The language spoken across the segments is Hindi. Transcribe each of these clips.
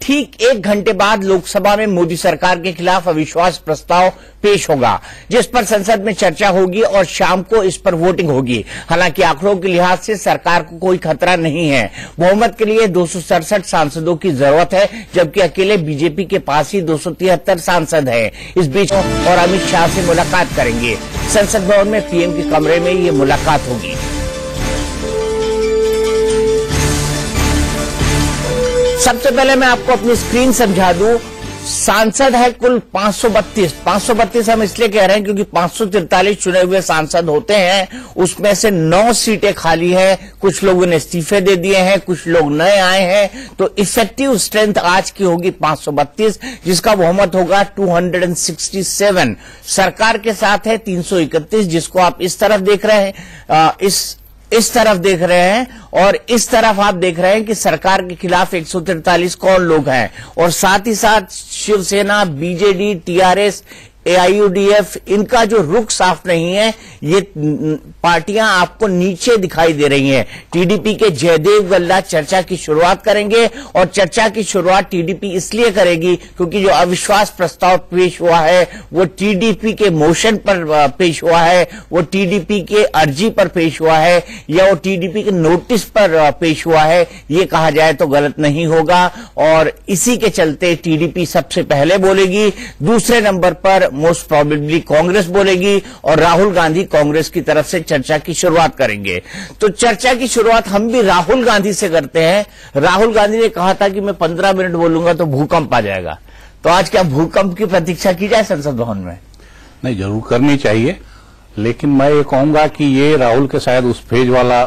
ठीक 1 घंटे बाद लोकसभा में मोदी सरकार के खिलाफ अविश्वास प्रस्ताव पेश होगा, जिस पर संसद में चर्चा होगी और शाम को इस पर वोटिंग होगी। हालांकि आंकड़ों के लिहाज से सरकार को कोई खतरा नहीं है। बहुमत के लिए 267 सांसदों की जरूरत है, जबकि अकेले बीजेपी के पास ही 273 सांसद हैं। इस बीच और अमित शाह से मुलाकात करेंगे। संसद भवन में पीएम के कमरे में ये मुलाकात होगी। सबसे पहले मैं आपको अपनी स्क्रीन समझा दूं। सांसद है कुल 532 हम इसलिए कह रहे हैं क्योंकि 543 चुने हुए सांसद होते हैं, उसमें से 9 सीटें खाली है। कुछ लोगों ने इस्तीफे दे दिए हैं, कुछ लोग नए आए हैं, तो इफेक्टिव स्ट्रेंथ आज की होगी 532, जिसका बहुमत होगा 267। सरकार के साथ है 331, जिसको आप इस तरफ देख रहे हैं, इस तरफ देख रहे हैं, और इस तरफ आप देख रहे हैं कि सरकार के खिलाफ 143 कौन लोग हैं। और साथ ही साथ शिवसेना, बीजेडी, टीआरएस, एआईयूडीएफ, इनका जो रुख साफ नहीं है। ये पार्टियां आपको नीचे दिखाई दे रही हैं। टीडीपी के जयदेव गल्ला चर्चा की शुरुआत करेंगे, और चर्चा की शुरुआत टीडीपी इसलिए करेगी क्योंकि जो अविश्वास प्रस्ताव पेश हुआ है वो टीडीपी के मोशन पर पेश हुआ है, वो टीडीपी के अर्जी पर पेश हुआ है, या वो टीडीपी के नोटिस पर पेश हुआ है। ये कहा जाए तो गलत नहीं होगा, और इसी के चलते टीडीपी सबसे पहले बोलेगी। दूसरे नंबर पर मोस्ट प्रोबेबली कांग्रेस बोलेगी, और राहुल गांधी कांग्रेस की तरफ से चर्चा की शुरुआत करेंगे। तो चर्चा की शुरुआत हम भी राहुल गांधी से करते हैं। राहुल गांधी ने कहा था कि मैं 15 मिनट बोलूंगा तो भूकंप आ जाएगा। तो आज क्या भूकंप की प्रतीक्षा की जाए संसद भवन में? नहीं, जरूर करनी चाहिए, लेकिन मैं ये कहूंगा कि ये राहुल के शायद उस फेज वाला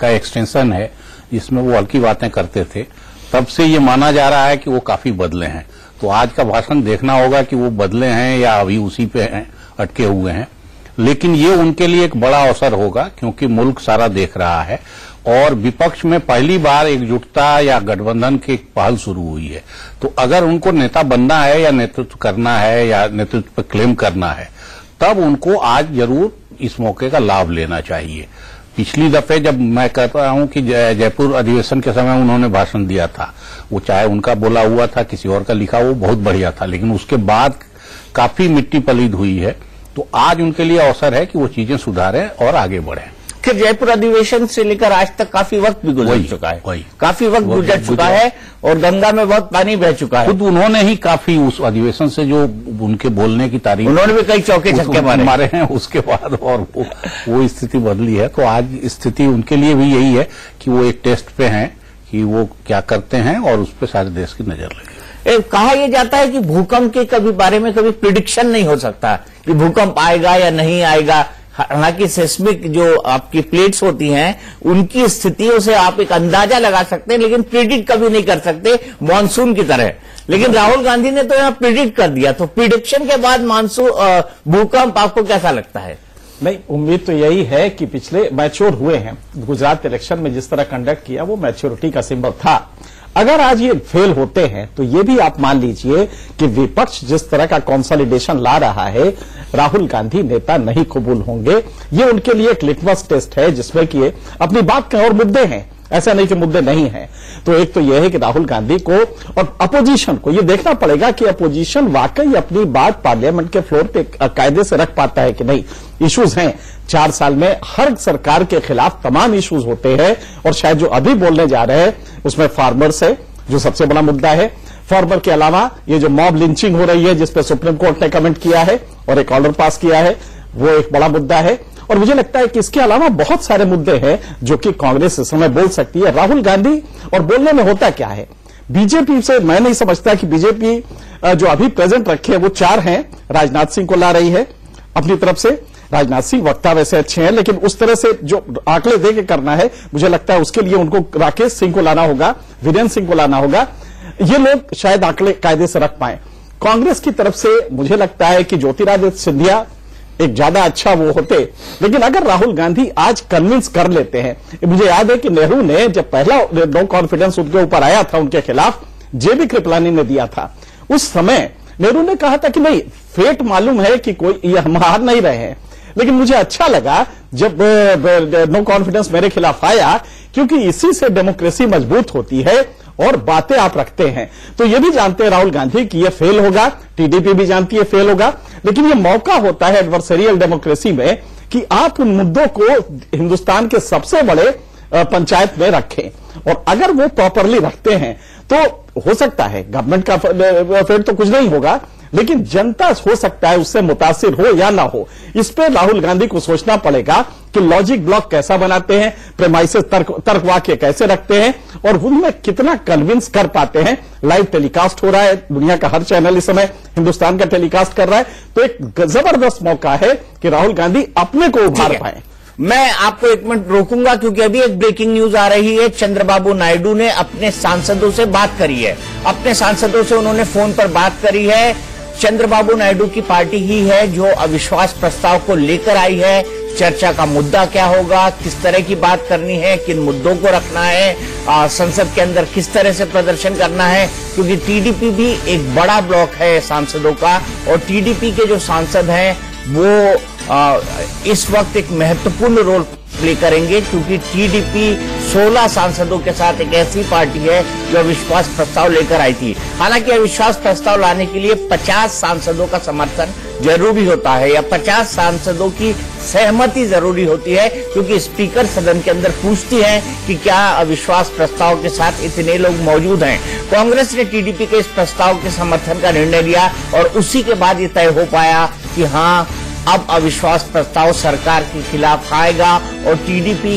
का एक्सटेंशन है जिसमें वो हल्की बातें करते थे। तब से ये माना जा रहा है कि वो काफी बदले हैं। तो आज का भाषण देखना होगा कि वो बदले हैं या अभी उसी पे हैं, अटके हुए हैं। लेकिन ये उनके लिए एक बड़ा अवसर होगा, क्योंकि मुल्क सारा देख रहा है, और विपक्ष में पहली बार एकजुटता या गठबंधन की पहल शुरू हुई है। तो अगर उनको नेता बनना है या नेतृत्व करना है या नेतृत्व पर क्लेम करना है, तब उनको आज जरूर इस मौके का लाभ लेना चाहिए। पिछली दफे जब मैं कहता हूं कि जयपुर अधिवेशन के समय उन्होंने भाषण दिया था, वो चाहे उनका बोला हुआ था किसी और का लिखा, वो बहुत बढ़िया था, लेकिन उसके बाद काफी मिट्टी पलीद हुई है। तो आज उनके लिए अवसर है कि वो चीजें सुधारें और आगे बढ़ें। फिर जयपुर अधिवेशन से लेकर आज तक काफी वक्त भी गुजर चुका है, काफी वक्त गुजर चुका है, और गंगा में बहुत पानी बह चुका है। खुद उन्होंने ही काफी उस अधिवेशन से जो उनके बोलने की तारीफ, उन्होंने भी कई चौके छक्के मारे हैं उसके बाद, और वो स्थिति बदली है। तो आज स्थिति उनके लिए भी यही है कि वो एक टेस्ट पे हैं कि वो क्या करते हैं, और उस पर सारे देश की नजर लगी। कहा यह जाता है कि भूकंप के कभी बारे में कभी प्रिडिक्शन नहीं हो सकता कि भूकंप आएगा या नहीं आएगा। हालांकि सेस्मिक जो आपकी प्लेट्स होती हैं, उनकी स्थितियों से आप एक अंदाजा लगा सकते हैं, लेकिन प्रिडिक्ट कभी नहीं कर सकते मॉनसून की तरह। लेकिन राहुल गांधी ने तो यहां प्रिडिक्ट कर दिया। तो प्रिडिक्शन के बाद मानसून भूकंप आपको कैसा लगता है? नहीं, उम्मीद तो यही है कि पिछले मैच्योर हुए हैं। गुजरात इलेक्शन में जिस तरह कंडक्ट किया वो मैच्योरिटी का सिंबल था। अगर आज ये फेल होते हैं तो ये भी आप मान लीजिए कि विपक्ष जिस तरह का कंसोलिडेशन ला रहा है, राहुल गांधी नेता नहीं कबूल होंगे। ये उनके लिए एक लिटमस टेस्ट है जिसमें कि अपनी बात के और मुद्दे हैं, ऐसा नहीं कि मुद्दे नहीं हैं। तो एक तो यह है कि राहुल गांधी को और अपोजिशन को ये देखना पड़ेगा कि अपोजिशन वाकई अपनी बात पार्लियामेंट के फ्लोर पे कायदे से रख पाता है कि नहीं। इश्यूज हैं, 4 साल में हर सरकार के खिलाफ तमाम इश्यूज होते हैं, और शायद जो अभी बोलने जा रहे हैं उसमें फार्मर्स है जो सबसे बड़ा मुद्दा है। फार्मर के अलावा ये जो मॉब लिंचिंग हो रही है जिसपे सुप्रीम कोर्ट ने कमेंट किया है और एक ऑर्डर पास किया है, वो एक बड़ा मुद्दा है। और मुझे लगता है कि इसके अलावा बहुत सारे मुद्दे हैं जो कि कांग्रेस इस समय बोल सकती है। राहुल गांधी और बोलने में होता क्या है, बीजेपी से मैं नहीं समझता कि बीजेपी जो अभी प्रेजेंट रखे हैं वो 4 हैं। राजनाथ सिंह को ला रही है अपनी तरफ से। राजनाथ सिंह वक्ता वैसे अच्छे हैं, लेकिन उस तरह से जो आंकड़े दे के करना है, मुझे लगता है उसके लिए उनको राकेश सिंह को लाना होगा, वीरेंद्र सिंह को लाना होगा। ये लोग शायद आंकड़े कायदे से रख पाए। कांग्रेस की तरफ से मुझे लगता है कि ज्योतिरादित्य सिंधिया एक ज्यादा अच्छा वो होते, लेकिन अगर राहुल गांधी आज कन्विंस कर लेते हैं। मुझे याद है कि नेहरू ने जब पहला नो कॉन्फिडेंस उनके ऊपर आया था उनके खिलाफ, जेबी कृपलानी ने दिया था, उस समय नेहरू ने कहा था कि नहीं, फेट मालूम है कि कोई हम हार नहीं रहे हैं। लेकिन मुझे अच्छा लगा जब नो कॉन्फिडेंस मेरे खिलाफ आया, क्योंकि इसी से डेमोक्रेसी मजबूत होती है और बातें आप रखते हैं। तो ये भी जानते हैं राहुल गांधी कि ये फेल होगा, टीडीपी भी जानती है फेल होगा, लेकिन ये मौका होता है एडवर्सरियल डेमोक्रेसी में कि आप उन मुद्दों को हिंदुस्तान के सबसे बड़े पंचायत में रखें, और अगर वो प्रॉपरली रखते हैं तो हो सकता है गवर्नमेंट का फेल तो कुछ नहीं होगा, लेकिन जनता हो सकता है उससे मुतासिर हो या ना हो। इस पे राहुल गांधी को सोचना पड़ेगा कि लॉजिक ब्लॉक कैसा बनाते हैं, प्रेमाइसेस तर्क वाक्य कैसे रखते हैं, और उनमें कितना कन्विंस कर पाते हैं। लाइव टेलीकास्ट हो रहा है, दुनिया का हर चैनल इस समय हिंदुस्तान का टेलीकास्ट कर रहा है, तो एक जबरदस्त मौका है कि राहुल गांधी अपने को उभार पाए। मैं आपको एक मिनट रोकूंगा क्योंकि अभी एक ब्रेकिंग न्यूज आ रही है। चंद्रबाबू नायडू ने अपने सांसदों से बात करी है, अपने सांसदों से उन्होंने फोन पर बात करी है। चंद्रबाबू नायडू की पार्टी ही है जो अविश्वास प्रस्ताव को लेकर आई है। चर्चा का मुद्दा क्या होगा, किस तरह की बात करनी है, किन मुद्दों को रखना है, संसद के अंदर किस तरह से प्रदर्शन करना है, क्योंकि टीडीपी भी एक बड़ा ब्लॉक है सांसदों का, और टीडीपी के जो सांसद हैं वो इस वक्त एक महत्वपूर्ण रोल प्ले करेंगे, क्योंकि टीडीपी 16 सांसदों के साथ एक ऐसी पार्टी है जो अविश्वास प्रस्ताव लेकर आई थी। हालांकि अविश्वास प्रस्ताव लाने के लिए 50 सांसदों का समर्थन जरूरी होता है, या 50 सांसदों की सहमति जरूरी होती है, क्योंकि स्पीकर सदन के अंदर पूछती है कि क्या अविश्वास प्रस्ताव के साथ इतने लोग मौजूद हैं। कांग्रेस ने टीडीपी के इस प्रस्ताव के समर्थन का निर्णय लिया, और उसी के बाद ये तय हो पाया कि हाँ, अब अविश्वास प्रस्ताव सरकार के खिलाफ आएगा, और टीडीपी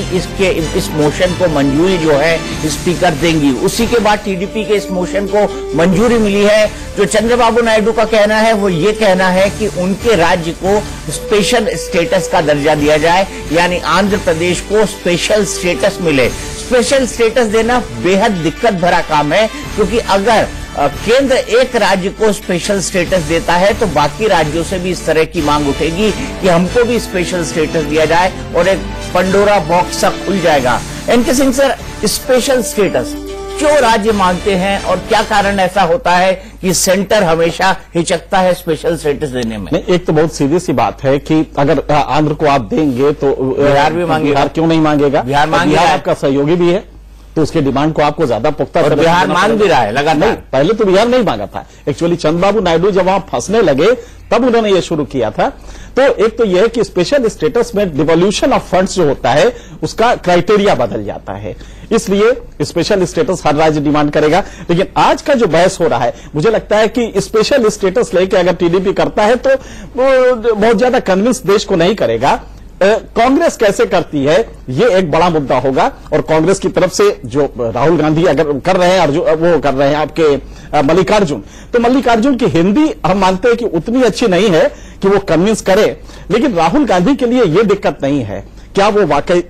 इस मोशन को मंजूरी जो है स्पीकर देंगी। उसी के बाद टीडीपी के इस मोशन को मंजूरी मिली है। जो चंद्रबाबू नायडू का कहना है वो ये कहना है कि उनके राज्य को स्पेशल स्टेटस का दर्जा दिया जाए, यानी आंध्र प्रदेश को स्पेशल स्टेटस मिले। स्पेशल स्टेटस देना बेहद दिक्कत भरा काम है, क्योंकि अगर केंद्र एक राज्य को स्पेशल स्टेटस देता है तो बाकी राज्यों से भी इस तरह की मांग उठेगी कि हमको भी स्पेशल स्टेटस दिया जाए, और एक पंडोरा बॉक्स सा खुल जाएगा। N K Singh sir, special status क्यों राज्य मांगते हैं, और क्या कारण ऐसा होता है कि सेंटर हमेशा हिचकता है स्पेशल स्टेटस देने में? नहीं, एक तो बहुत सीधी सी बात है कि अगर आंध्र को आप देंगे तो बिहार भी मांगेगा। बिहार क्यों नहीं मांगेगा? बिहार आपका सहयोगी भी है, तो उसके डिमांड को आपको ज्यादा पुख्ता और बिहार मांग भी रहा है लगातार। पहले तो बिहार नहीं मांगा था। एक्चुअली चंद्रबाबू नायडू जब वहां फंसने लगे तब उन्होंने ये शुरू किया था। तो एक तो यह है कि स्पेशल स्टेटस में डिवोल्यूशन ऑफ फंड्स जो होता है उसका क्राइटेरिया बदल जाता है, इसलिए स्पेशल स्टेटस हर राज्य डिमांड करेगा। लेकिन आज का जो बहस हो रहा है, मुझे लगता है कि स्पेशल स्टेटस लेके अगर टीडीपी करता है तो बहुत ज्यादा कन्विंस देश को नहीं करेगा। कांग्रेस कैसे करती है ये एक बड़ा मुद्दा होगा, और कांग्रेस की तरफ से जो राहुल गांधी अगर कर रहे हैं, और वो कर रहे हैं आपके मल्लिकार्जुन, तो मल्लिकार्जुन की हिंदी हम मानते हैं कि उतनी अच्छी नहीं है कि वो कन्विंस करे, लेकिन राहुल गांधी के लिए ये दिक्कत नहीं है। क्या वो वाकई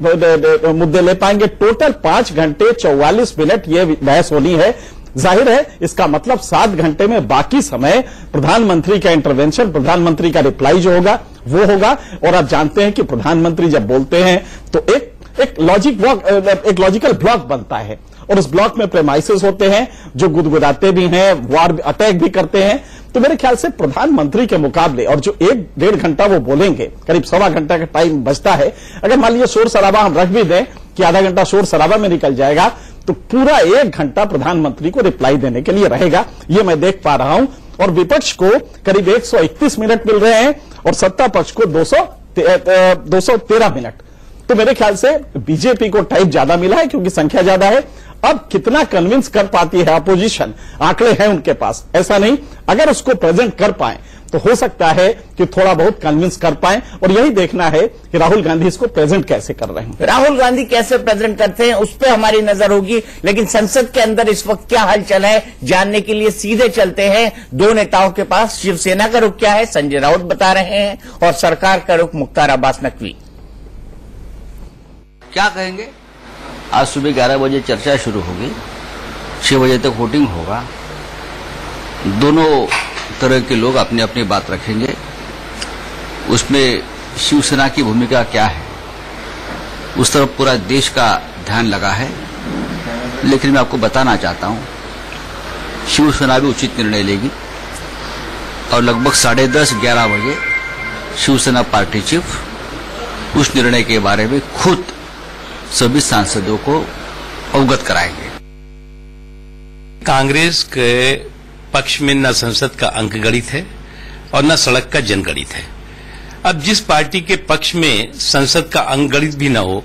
मुद्दे ले पाएंगे? टोटल 5 घंटे 44 मिनट ये बहस होनी है। जाहिर है इसका मतलब 7 घंटे में बाकी समय प्रधानमंत्री का इंटरवेंशन, प्रधानमंत्री का रिप्लाई जो होगा वो होगा। और आप जानते हैं कि प्रधानमंत्री जब बोलते हैं तो एक लॉजिकल ब्लॉक बनता है, और उस ब्लॉक में प्रेमाइसेस होते हैं जो गुदगुदाते भी हैं, वार अटैक भी करते हैं। तो मेरे ख्याल से प्रधानमंत्री के मुकाबले, और जो 1-1.5 घंटा वो बोलेंगे, करीब 1.25 घंटा का टाइम बचता है, अगर मान लीजिए शोर शराबा हम रख भी दें कि आधा घंटा शोर शराबा में निकल जाएगा, तो पूरा 1 घंटा प्रधानमंत्री को रिप्लाई देने के लिए रहेगा, ये मैं देख पा रहा हूं। और विपक्ष को करीब 131 मिनट मिल रहे हैं, और सत्ता पक्ष को 213 मिनट। तो मेरे ख्याल से बीजेपी को टाइम ज्यादा मिला है, क्योंकि संख्या ज्यादा है। अब कितना कन्विंस कर पाती है अपोजिशन, आंकड़े हैं उनके पास, ऐसा नहीं। अगर उसको प्रेजेंट कर पाए तो हो सकता है कि थोड़ा बहुत कन्विंस कर पाए, और यही देखना है कि राहुल गांधी इसको प्रेजेंट कैसे कर रहे हैं। राहुल गांधी कैसे प्रेजेंट करते हैं उस पर हमारी नजर होगी, लेकिन संसद के अंदर इस वक्त क्या हलचल है जानने के लिए सीधे चलते हैं दो नेताओं के पास। शिवसेना का रुख क्या है, संजय राउत बता रहे हैं, और सरकार का रुख मुख्तार अब्बास नकवी। क्या कहेंगे? आज सुबह 11 बजे चर्चा शुरू होगी, 6 बजे तक वोटिंग होगा। दोनों तरह के लोग अपनी अपनी बात रखेंगे। उसमें शिवसेना की भूमिका क्या है, उस तरफ पूरा देश का ध्यान लगा है। लेकिन मैं आपको बताना चाहता हूं, शिवसेना भी उचित निर्णय लेगी, और लगभग 10:30-11 बजे शिवसेना पार्टी चीफ उस निर्णय के बारे में खुद सभी सांसदों को अवगत कराएंगे। कांग्रेस के पक्ष में न संसद का अंक गणित है और न सड़क का जनगणित है। अब जिस पार्टी के पक्ष में संसद का अंक गणित भी न हो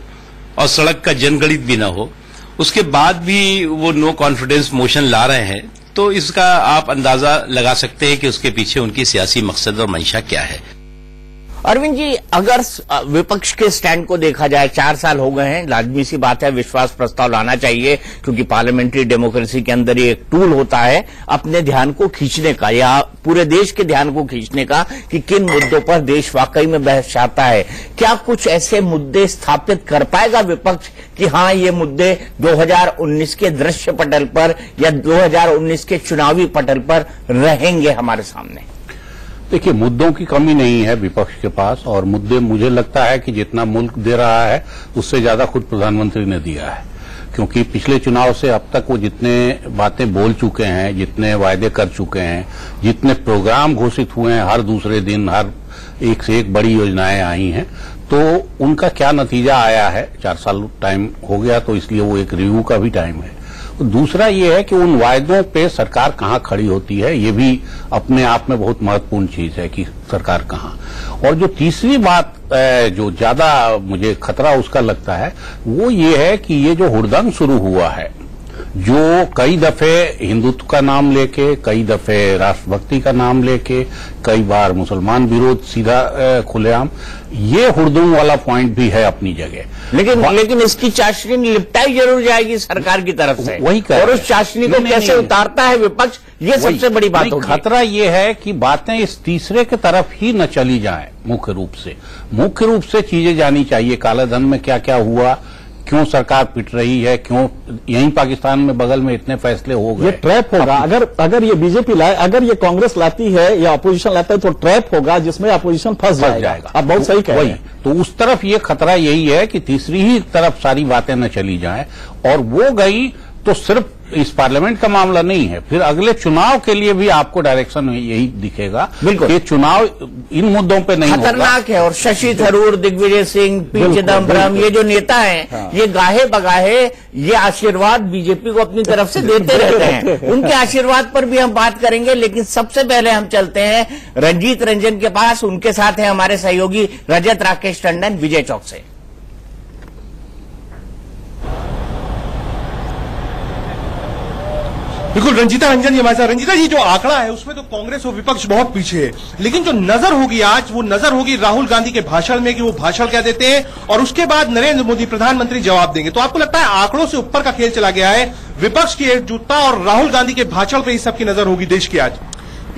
और सड़क का जनगणित भी न हो, उसके बाद भी वो नो कॉन्फिडेंस मोशन ला रहे हैं, तो इसका आप अंदाजा लगा सकते हैं कि उसके पीछे उनकी सियासी मकसद और मंशा क्या है। अरविंद जी, अगर विपक्ष के स्टैंड को देखा जाए, 4 साल हो गए हैं, लाजमी सी बात है विश्वास प्रस्ताव लाना चाहिए, क्योंकि पार्लियामेंट्री डेमोक्रेसी के अंदर ये एक टूल होता है अपने ध्यान को खींचने का या पूरे देश के ध्यान को खींचने का कि किन मुद्दों पर देश वाकई में बहस चाहता है। क्या कुछ ऐसे मुद्दे स्थापित कर पाएगा विपक्ष कि हाँ, ये मुद्दे 2019 के दृश्य पटल पर या 2019 के चुनावी पटल पर रहेंगे हमारे सामने? देखिए, मुद्दों की कमी नहीं है विपक्ष के पास, और मुद्दे मुझे लगता है कि जितना मुल्क दे रहा है उससे ज्यादा खुद प्रधानमंत्री ने दिया है, क्योंकि पिछले चुनाव से अब तक वो जितने बातें बोल चुके हैं, जितने वायदे कर चुके हैं, जितने प्रोग्राम घोषित हुए हैं, हर दूसरे दिन हर एक से एक बड़ी योजनाएं आई हैं, तो उनका क्या नतीजा आया है। 4 साल टाइम हो गया, तो इसलिए वो एक रिव्यू का भी टाइम है। दूसरा ये है कि उन वायदों पे सरकार कहाँ खड़ी होती है, ये भी अपने आप में बहुत महत्वपूर्ण चीज है कि सरकार कहाँ। और जो तीसरी बात जो ज्यादा मुझे खतरा उसका लगता है वो ये है कि ये जो हुड़दंग शुरू हुआ है, जो कई दफे हिंदुत्व का नाम लेके, कई दफे राष्ट्रभक्ति का नाम लेके, कई बार मुसलमान विरोध सीधा खुलेआम, ये हुड़दंग वाला पॉइंट भी है अपनी जगह। लेकिन इसकी चाशनी निपटाई जरूर जाएगी सरकार की तरफ से, वही और उस चाशनी को कैसे उतारता है विपक्ष, ये सबसे बड़ी बात होगी। खतरा ये है कि बातें इस तीसरे के तरफ ही न चली जाएं। मुख्य रूप से चीजें जानी चाहिए, काले धन में क्या क्या हुआ, क्यों सरकार पिट रही है, क्यों यहीं पाकिस्तान में बगल में इतने फैसले हो गए। ये ट्रैप होगा, अगर ये बीजेपी लाए, अगर ये कांग्रेस लाती है या अपोजिशन लाता है, तो ट्रैप होगा जिसमें अपोजिशन फंस जाएगा। आप बहुत सही कह रहे हैं। तो उस तरफ ये खतरा यही है कि तीसरी ही तरफ सारी बातें न चली जाएं, और वो गई तो सिर्फ इस पार्लियामेंट का मामला नहीं है, फिर अगले चुनाव के लिए भी आपको डायरेक्शन यही दिखेगा। बिल्कुल, ये चुनाव इन मुद्दों पे नहीं खतरनाक है। और शशि थरूर, दिग्विजय सिंह, पी चिदम्बरम, ये जो नेता हैं, ये गाहे बगाहे ये आशीर्वाद बीजेपी को अपनी तरफ से देते रहते हैं। उनके आशीर्वाद पर भी हम बात करेंगे, लेकिन सबसे पहले हम चलते हैं रंजीत रंजन के पास। उनके साथ है हमारे सहयोगी रजत राकेश टंडन विजय चौक से। बिल्कुल, रंजीता रंजन जी हमारे साथ। रंजीता जी, जो आंकड़ा है उसमें तो कांग्रेस और विपक्ष बहुत पीछे है, लेकिन जो नजर होगी आज, वो नजर होगी राहुल गांधी के भाषण में कि वो भाषण क्या देते हैं, और उसके बाद नरेंद्र मोदी प्रधानमंत्री जवाब देंगे। तो आपको लगता है आंकड़ों से ऊपर का खेल चला गया है, विपक्ष की एकजुटता और राहुल गांधी के भाषण पर इस सबकी नजर होगी देश की आज?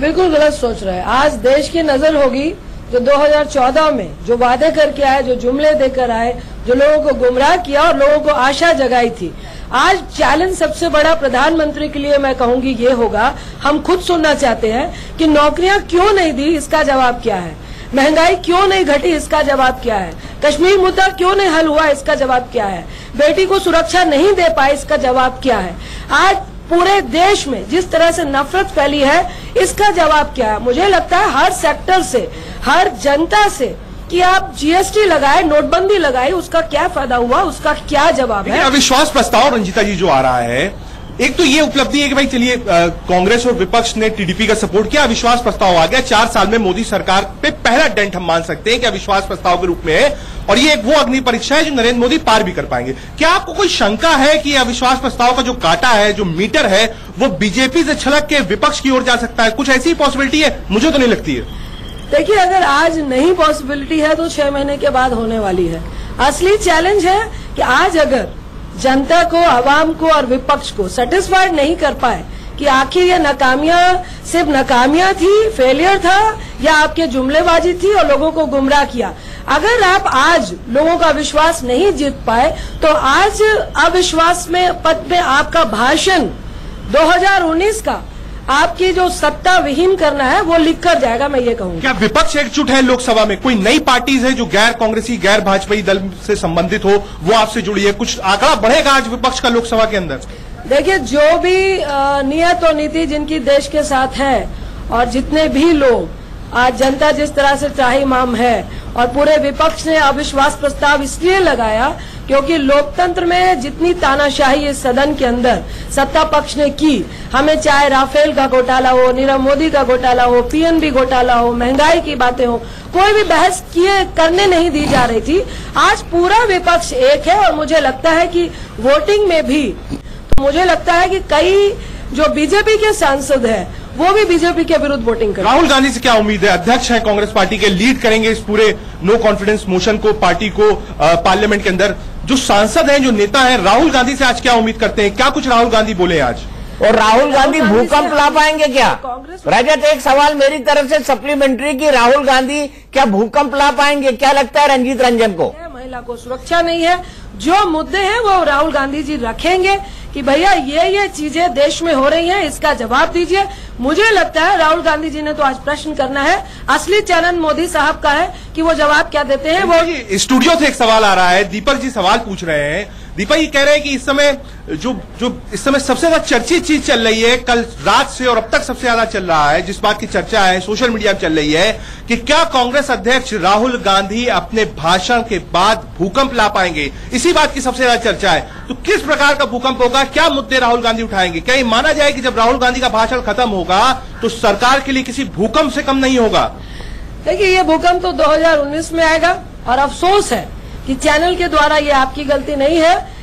बिल्कुल गलत सोच रहे हैं। आज देश की नजर होगी जो 2014 में जो वादे करके आए, जो जुमले देकर आए, जो लोगों को गुमराह किया और लोगों को आशा जगाई थी। आज चैलेंज सबसे बड़ा प्रधानमंत्री के लिए मैं कहूंगी ये होगा, हम खुद सुनना चाहते हैं कि नौकरियां क्यों नहीं दी, इसका जवाब क्या है। महंगाई क्यों नहीं घटी, इसका जवाब क्या है। कश्मीर मुद्दा क्यों नहीं हल हुआ, इसका जवाब क्या है। बेटी को सुरक्षा नहीं दे पाए, इसका जवाब क्या है। आज पूरे देश में जिस तरह से नफरत फैली है, इसका जवाब क्या है। मुझे लगता है हर सेक्टर से, हर जनता से कि आप जीएसटी लगाए, नोटबंदी लगाई, उसका क्या फायदा हुआ, उसका क्या जवाब है। अविश्वास प्रस्ताव रंजीता जी जो आ रहा है, एक तो ये उपलब्धि है कि भाई चलिए कांग्रेस और विपक्ष ने टीडीपी का सपोर्ट किया, अविश्वास प्रस्ताव आ गया। 4 साल में मोदी सरकार पे पहला डेंट हम मान सकते हैं कि अविश्वास प्रस्ताव के रूप में है, और ये एक वो अग्नि परीक्षा है जो नरेंद्र मोदी पार भी कर पाएंगे। क्या आपको कोई शंका है कि अविश्वास प्रस्ताव का जो कांटा है, जो मीटर है, वो बीजेपी से छलक के विपक्ष की ओर जा सकता है? कुछ ऐसी पॉसिबिलिटी है? मुझे तो नहीं लगती है। देखिए, अगर आज नहीं पॉसिबिलिटी है तो 6 महीने के बाद होने वाली है। असली चैलेंज है कि आज अगर जनता को, आवाम को और विपक्ष को सेटिस्फाइड नहीं कर पाए कि आखिर ये नाकामियां सिर्फ नाकामियां थी, फेलियर था, या आपके जुमलेबाजी थी और लोगों को गुमराह किया। अगर आप आज लोगों का विश्वास नहीं जीत पाए तो आज अविश्वास में पद में आपका भाषण 2019 का आपकी जो सत्ता विहीन करना है वो लिख कर जाएगा, मैं ये कहूंगा। क्या विपक्ष एकजुट है लोकसभा में? कोई नई पार्टीज है जो गैर कांग्रेसी, गैर भाजपाई दल से संबंधित हो, वो आपसे जुड़ी है? कुछ आंकड़ा बढ़ेगा आज विपक्ष का लोकसभा के अंदर? देखिए, जो भी नियत और नीति जिनकी देश के साथ है, और जितने भी लोग आज जनता जिस तरह से त्राहिमाम है, और पूरे विपक्ष ने अविश्वास प्रस्ताव इसलिए लगाया क्योंकि लोकतंत्र में जितनी तानाशाही इस सदन के अंदर सत्ता पक्ष ने की, हमें चाहे राफेल का घोटाला हो, नीरव मोदी का घोटाला हो, पीएनबी घोटाला हो, महंगाई की बातें हो, कोई भी बहस करने नहीं दी जा रही थी। आज पूरा विपक्ष एक है और मुझे लगता है कि वोटिंग में भी तो मुझे लगता है कि कई जो बीजेपी के सांसद हैं वो भी बीजेपी के विरुद्ध वोटिंग करेंगे। राहुल गांधी से क्या उम्मीद है? अध्यक्ष हैं कांग्रेस पार्टी के, लीड करेंगे इस पूरे नो कॉन्फिडेंस मोशन को, पार्टी को पार्लियामेंट के अंदर। जो सांसद हैं, जो नेता हैं, राहुल गांधी से आज क्या उम्मीद करते हैं? क्या कुछ राहुल गांधी बोले आज? और राहुल गांधी भूकंप ला पाएंगे क्या? रजत, एक सवाल मेरी तरफ से सप्लीमेंट्री की, राहुल गांधी क्या भूकंप ला पाएंगे? क्या लगता है रंजीत रंजन को? महिला को सुरक्षा नहीं है, जो मुद्दे हैं वो राहुल गांधी जी रखेंगे कि भैया ये चीजें देश में हो रही हैं, इसका जवाब दीजिए। मुझे लगता है राहुल गांधी जी ने तो आज प्रश्न करना है, असली चैनल मोदी साहब का है कि वो जवाब क्या देते हैं। वो स्टूडियो से एक सवाल आ रहा है, दीपक जी सवाल पूछ रहे हैं। दीपक जी कह रहे हैं कि इस समय जो इस समय सबसे ज्यादा चर्चित चीज चल रही है, कल रात से और अब तक सबसे ज्यादा चल रहा है, जिस बात की चर्चा है सोशल मीडिया में चल रही है कि क्या कांग्रेस अध्यक्ष राहुल गांधी अपने भाषण के बाद भूकंप ला पाएंगे? इसी बात की सबसे ज्यादा चर्चा है। तो किस प्रकार का भूकंप होगा? क्या मुद्दे राहुल गांधी उठाएंगे? क्या ये माना जाए कि जब राहुल गांधी का भाषण खत्म होगा तो सरकार के लिए किसी भूकंप से कम नहीं होगा? देखिए, ये भूकंप तो 2019 में आएगा और अफसोस है कि चैनल के द्वारा ये आपकी गलती नहीं है।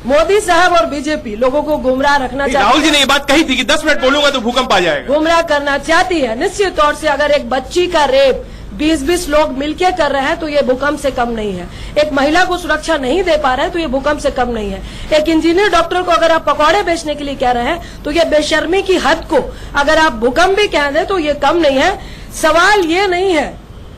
मोदी साहब और बीजेपी लोगों को गुमराह रखना चाहती है। राहुल जी ने ये बात कही थी कि 10 मिनट बोलूंगा तो भूकंप आ जाएगा। गुमराह करना चाहती है निश्चित तौर से। अगर एक बच्ची का रेप 20-20 लोग मिलके कर रहे हैं तो ये भूकंप से कम नहीं है। एक महिला को सुरक्षा नहीं दे पा रहे हैं तो ये भूकंप से कम नहीं है। एक इंजीनियर डॉक्टर को अगर आप पकौड़े बेचने के लिए कह रहे हैं तो ये बेशर्मी की हद को अगर आप भूकंप भी कह दें तो ये कम नहीं है। सवाल ये नहीं है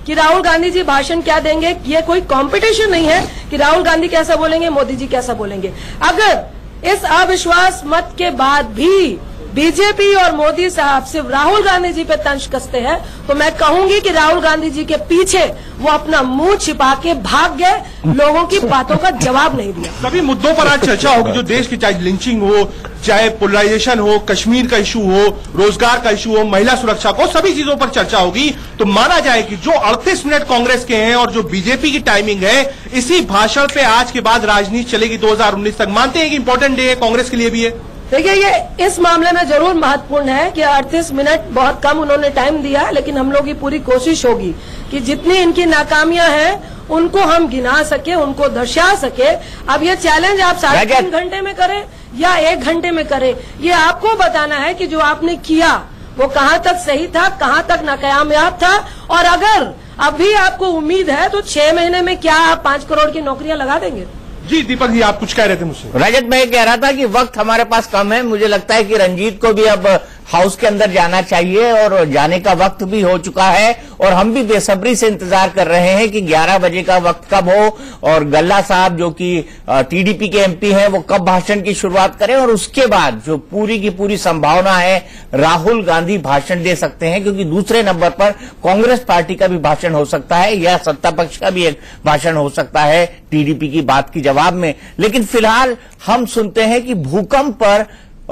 कि राहुल गांधी जी भाषण क्या देंगे, ये कोई कंपटीशन नहीं है कि राहुल गांधी कैसा बोलेंगे, मोदी जी कैसा बोलेंगे। अगर इस अविश्वास मत के बाद भी बीजेपी और मोदी साहब सिर्फ राहुल गांधी जी पे तंज कसते हैं तो मैं कहूंगी कि राहुल गांधी जी के पीछे वो अपना मुंह छिपा के भाग गए, लोगों की बातों का जवाब नहीं दिया। सभी मुद्दों पर आज चर्चा होगी जो देश की, चाहे लिंचिंग हो, चाहे पोलराइजेशन हो, कश्मीर का इशू हो, रोजगार का इशू हो, महिला सुरक्षा को, सभी चीजों पर चर्चा होगी। तो माना जाए कि जो 38 मिनट कांग्रेस के हैं और जो बीजेपी की टाइमिंग है, इसी भाषण पे आज के बाद राजनीति चलेगी 2019 तक। मानते हैं कि इंपॉर्टेंट डे है कांग्रेस के लिए भी है? देखिए, ये इस मामले में जरूर महत्वपूर्ण है कि 38 मिनट बहुत कम उन्होंने टाइम दिया, लेकिन हम लोग की पूरी कोशिश होगी कि जितनी इनकी नाकामियां हैं उनको हम गिना सके, उनको दर्शा सके। अब ये चैलेंज आप 3.5 घंटे में करें या 1 घंटे में करें, ये आपको बताना है कि जो आपने किया वो कहां तक सही था, कहां तक नाकामयाब था। और अगर अभी आपको उम्मीद है तो 6 महीने में क्या आप 5 करोड़ की नौकरियां लगा देंगे? जी दीपक जी, आप कुछ कह रहे थे मुझसे। रजत, मैं ये कह रहा था कि वक्त हमारे पास कम है। मुझे लगता है कि रंजीत को भी अब हाउस के अंदर जाना चाहिए और जाने का वक्त भी हो चुका है और हम भी बेसब्री से इंतजार कर रहे हैं कि 11 बजे का वक्त कब हो और गल्ला साहब जो कि टीडीपी के एमपी हैं वो कब भाषण की शुरुआत करें। और उसके बाद जो पूरी की पूरी संभावना है राहुल गांधी भाषण दे सकते हैं, क्योंकि दूसरे नंबर पर कांग्रेस पार्टी का भी भाषण हो सकता है या सत्ता पक्ष का भी एक भाषण हो सकता है टीडीपी की बात की जवाब में। लेकिन फिलहाल हम सुनते हैं कि भूकंप पर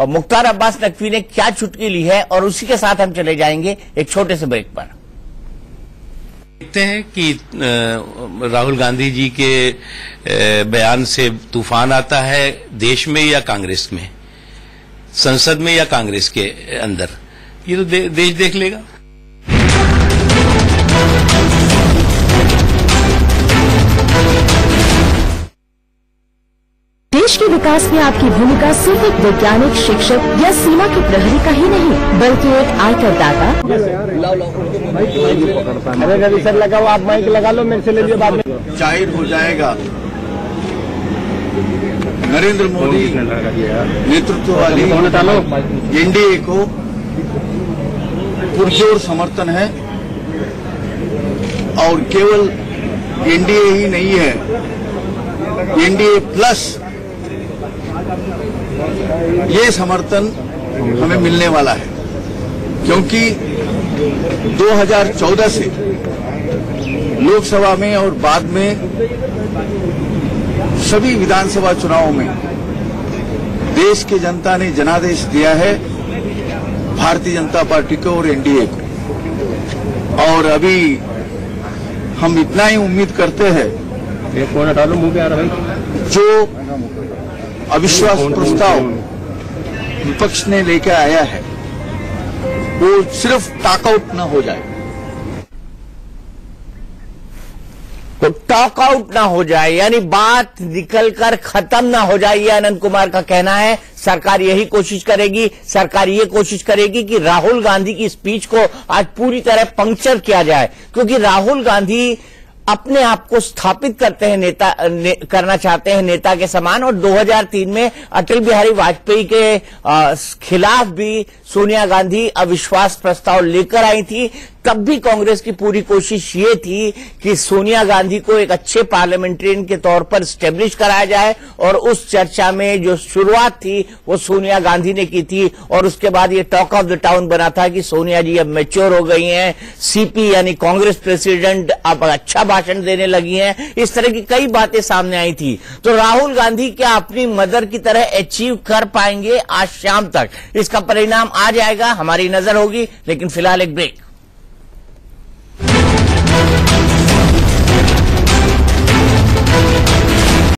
मुख्तार अब्बास नकवी ने क्या चुटकी ली है और उसी के साथ हम चले जाएंगे एक छोटे से ब्रेक पर। देखते हैं कि राहुल गांधी जी के बयान से तूफान आता है देश में या कांग्रेस में, संसद में या कांग्रेस के अंदर, ये तो देश देख लेगा। देश के विकास में आपकी भूमिका सिर्फ एक वैज्ञानिक, शिक्षक या सीमा के प्रहरी का ही नहीं, बल्कि एक आयकर दाता। अरे रवि सर लगाओ, आप माइक लगा लो, मेरे से ले लीजिए बाद में। जाहिर हो जाएगा नरेंद्र मोदी नेतृत्व वाली एनडीए को पुरजोर समर्थन है और केवल एनडीए ही नहीं है, एनडीए प्लस ये समर्थन हमें मिलने वाला है, क्योंकि 2014 से लोकसभा में और बाद में सभी विधानसभा चुनावों में देश की जनता ने जनादेश दिया है भारतीय जनता पार्टी को और एनडीए को। और अभी हम इतना ही उम्मीद करते हैं, एक फोन हटा लो, मुंह पे आ रहा है। जो अविश्वास प्रस्ताव विपक्ष ने लेकर आया है वो सिर्फ टॉकआउट न हो जाए, तो टॉक आउट ना हो जाए, यानी बात निकलकर खत्म ना हो जाए, ये अनंत कुमार का कहना है। सरकार यही कोशिश करेगी, सरकार ये कोशिश करेगी कि राहुल गांधी की स्पीच को आज पूरी तरह पंक्चर किया जाए, क्योंकि राहुल गांधी अपने आप को स्थापित करते हैं करना चाहते हैं नेता के समान। और 2003 में अटल बिहारी वाजपेयी के खिलाफ भी सोनिया गांधी अविश्वास प्रस्ताव लेकर आई थी। तब भी कांग्रेस की पूरी कोशिश ये थी कि सोनिया गांधी को एक अच्छे पार्लियामेंटेरियन के तौर पर स्टेब्लिश कराया जाए, और उस चर्चा में जो शुरुआत थी वो सोनिया गांधी ने की थी। और उसके बाद ये टॉक ऑफ द टाउन बना था कि सोनिया जी अब मैच्योर हो गई हैं, सीपी यानी कांग्रेस प्रेसिडेंट अब अच्छा भाषण देने लगी हैं, इस तरह की कई बातें सामने आई थी। तो राहुल गांधी क्या अपनी मदर की तरह अचीव कर पाएंगे आज शाम तक? इसका परिणाम आ जाएगा, हमारी नजर होगी। लेकिन फिलहाल एक ब्रेक।